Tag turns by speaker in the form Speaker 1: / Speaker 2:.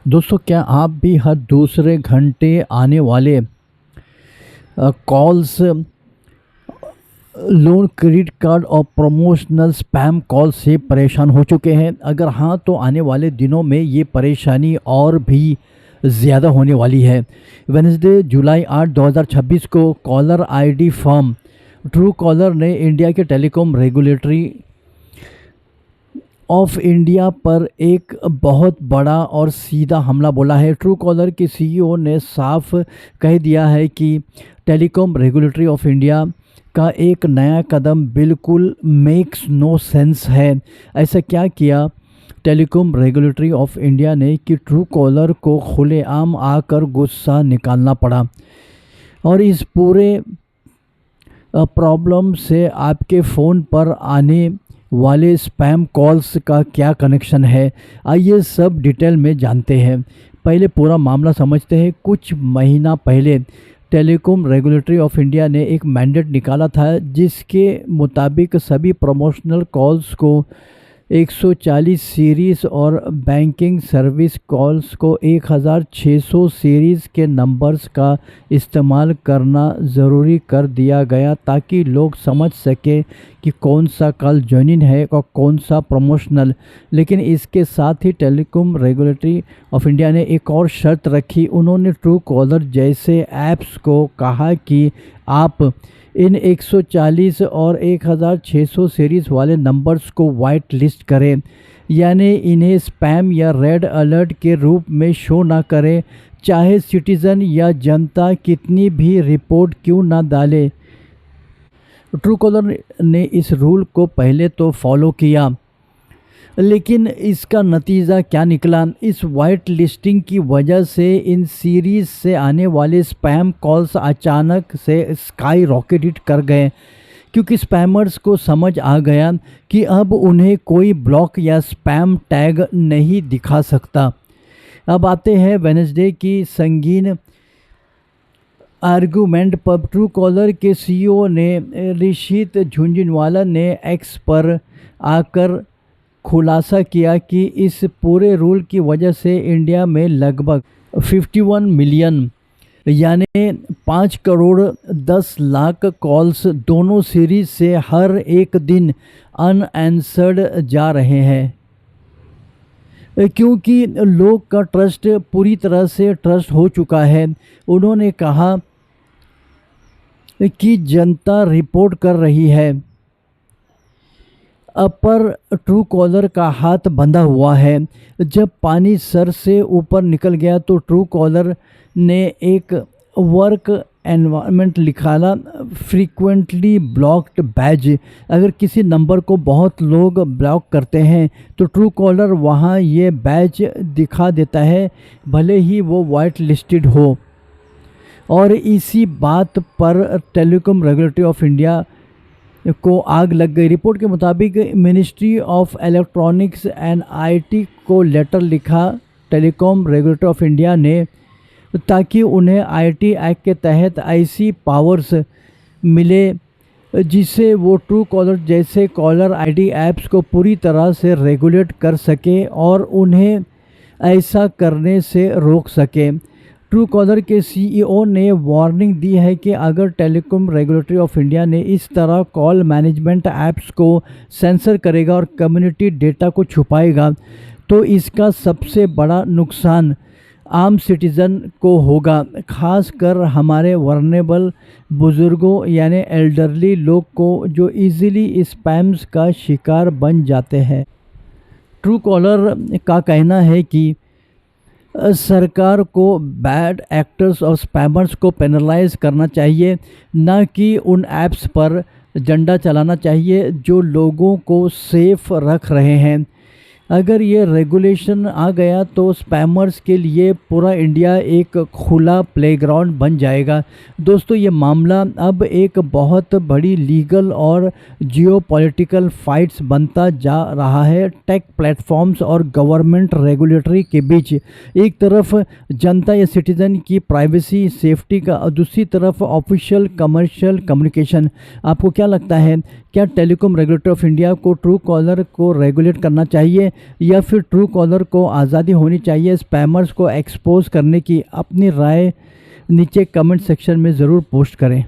Speaker 1: दोस्तों, क्या आप भी हर दूसरे घंटे आने वाले कॉल्स, लोन, क्रेडिट कार्ड और प्रमोशनल स्पैम कॉल से परेशान हो चुके हैं? अगर हाँ, तो आने वाले दिनों में ये परेशानी और भी ज़्यादा होने वाली है। वेडनेसडे जुलाई 8 2026 को caller ID firm true collar ने इंडिया के टेलीकॉम रेगुलेटरी ऑफ इंडिया पर एक बहुत बड़ा और सीधा हमला बोला है। ट्रू कॉलर के सीईओ ने साफ कह दिया है कि टेलीकॉम रेगुलेटरी ऑफ इंडिया का एक नया कदम बिल्कुल मेक्स नो सेंस है। ऐसा क्या किया टेलीकॉम रेगुलेटरी ऑफ इंडिया ने कि ट्रू कॉलर को खुलेआम आकर गुस्सा निकालना पड़ा? और इस पूरे प्रॉब्लम से आपके फ़ोन पर आने वाले स्पैम कॉल्स का क्या कनेक्शन है? आइए सब डिटेल में जानते हैं। पहले पूरा मामला समझते हैं। कुछ महीना पहले टेलीकॉम रेगुलेटरी ऑफ इंडिया ने एक मैंडेट निकाला था, जिसके मुताबिक सभी प्रमोशनल कॉल्स को 140 सीरीज़ और बैंकिंग सर्विस कॉल्स को 1600 सीरीज़ के नंबर्स का इस्तेमाल करना ज़रूरी कर दिया गया, ताकि लोग समझ सकें कि कौन सा कॉल जेन्युइन है और कौन सा प्रमोशनल। लेकिन इसके साथ ही टेलीकॉम रेगुलेटरी ऑफ इंडिया ने एक और शर्त रखी। उन्होंने ट्रू कॉलर जैसे ऐप्स को कहा कि आप इन 140 और 1600 सीरीज़ वाले नंबर्स को वाइट लिस्ट करें, यानी इन्हें स्पैम या रेड अलर्ट के रूप में शो ना करें, चाहे सिटीज़न या जनता कितनी भी रिपोर्ट क्यों ना डाले। ट्रू कॉलर ने इस रूल को पहले तो फॉलो किया, लेकिन इसका नतीजा क्या निकला? इस वाइट लिस्टिंग की वजह से इन सीरीज़ से आने वाले स्पैम कॉल्स अचानक से स्काई रॉकेट कर गए, क्योंकि स्पैमर्स को समझ आ गया कि अब उन्हें कोई ब्लॉक या स्पैम टैग नहीं दिखा सकता। अब आते हैं वेडनेसडे की संगीन आर्गूमेंट पर। ट्रू कॉलर के सीईओ ने ऋषित झुंझुनवाला ने एक्स पर आकर खुलासा किया कि इस पूरे रूल की वजह से इंडिया में लगभग 51 मिलियन यानी 5 करोड़ 10 लाख कॉल्स दोनों सीरीज से हर एक दिन अनआंसर्ड जा रहे हैं, क्योंकि लोग का ट्रस्ट पूरी तरह से ट्रस्ट हो चुका है। उन्होंने कहा कि जनता रिपोर्ट कर रही है, पर ट्रू कॉलर का हाथ बंधा हुआ है। जब पानी सर से ऊपर निकल गया तो ट्रू कॉलर ने एक वर्क एनवायरनमेंट निकाला, फ्रीक्वेंटली ब्लॉक्ड बैज। अगर किसी नंबर को बहुत लोग ब्लॉक करते हैं तो ट्रू कॉलर वहाँ ये बैज दिखा देता है, भले ही वो वाइट लिस्टेड हो। और इसी बात पर टेलीकॉम रेगुलेटरी ऑफ इंडिया को आग लग गई। रिपोर्ट के मुताबिक ministry of electronics and IT को लेटर लिखा टेलीकॉम रेगुलेटरी ऑफ इंडिया ने, ताकि उन्हें आईटी एक्ट के तहत ऐसी पावर्स मिले जिससे वो ट्रू कॉलर जैसे कॉलर आईडी ऐप्स को पूरी तरह से रेगुलेट कर सके और उन्हें ऐसा करने से रोक सके। ट्रू कॉलर के सीईओ ने वार्निंग दी है कि अगर टेलीकॉम रेगुलेटरी ऑफ इंडिया ने इस तरह कॉल मैनेजमेंट ऐप्स को सेंसर करेगा और कम्युनिटी डेटा को छुपाएगा, तो इसका सबसे बड़ा नुकसान आम सिटीज़न को होगा, खासकर हमारे वल्नरेबल बुज़ुर्गों यानी एल्डरली लोग को, जो इजीली स्पैम्स का शिकार बन जाते हैं। ट्रू कॉलर का कहना है कि सरकार को बैड एक्टर्स और स्पैमर्स को पेनलाइज करना चाहिए, ना कि उन ऐप्स पर झंडा चलाना चाहिए जो लोगों को सेफ रख रहे हैं। अगर ये रेगुलेशन आ गया तो स्पैमर्स के लिए पूरा इंडिया एक खुला प्लेग्राउंड बन जाएगा। दोस्तों, ये मामला अब एक बहुत बड़ी लीगल और जियोपॉलिटिकल फाइट्स बनता जा रहा है टेक प्लेटफॉर्म्स और गवर्नमेंट रेगुलेटरी के बीच। एक तरफ जनता या सिटीज़न की प्राइवेसी सेफ्टी का और दूसरी तरफ ऑफिशियल कमर्शियल कम्युनिकेशन। आपको क्या लगता है क्या टेलीकॉम रेगुलेटर ऑफ इंडिया को ट्रू कॉलर को रेगुलेट करना चाहिए या फिर ट्रू कॉलर को आज़ादी होनी चाहिए स्पैमर्स को एक्सपोज करने की? अपनी राय नीचे कमेंट सेक्शन में ज़रूर पोस्ट करें।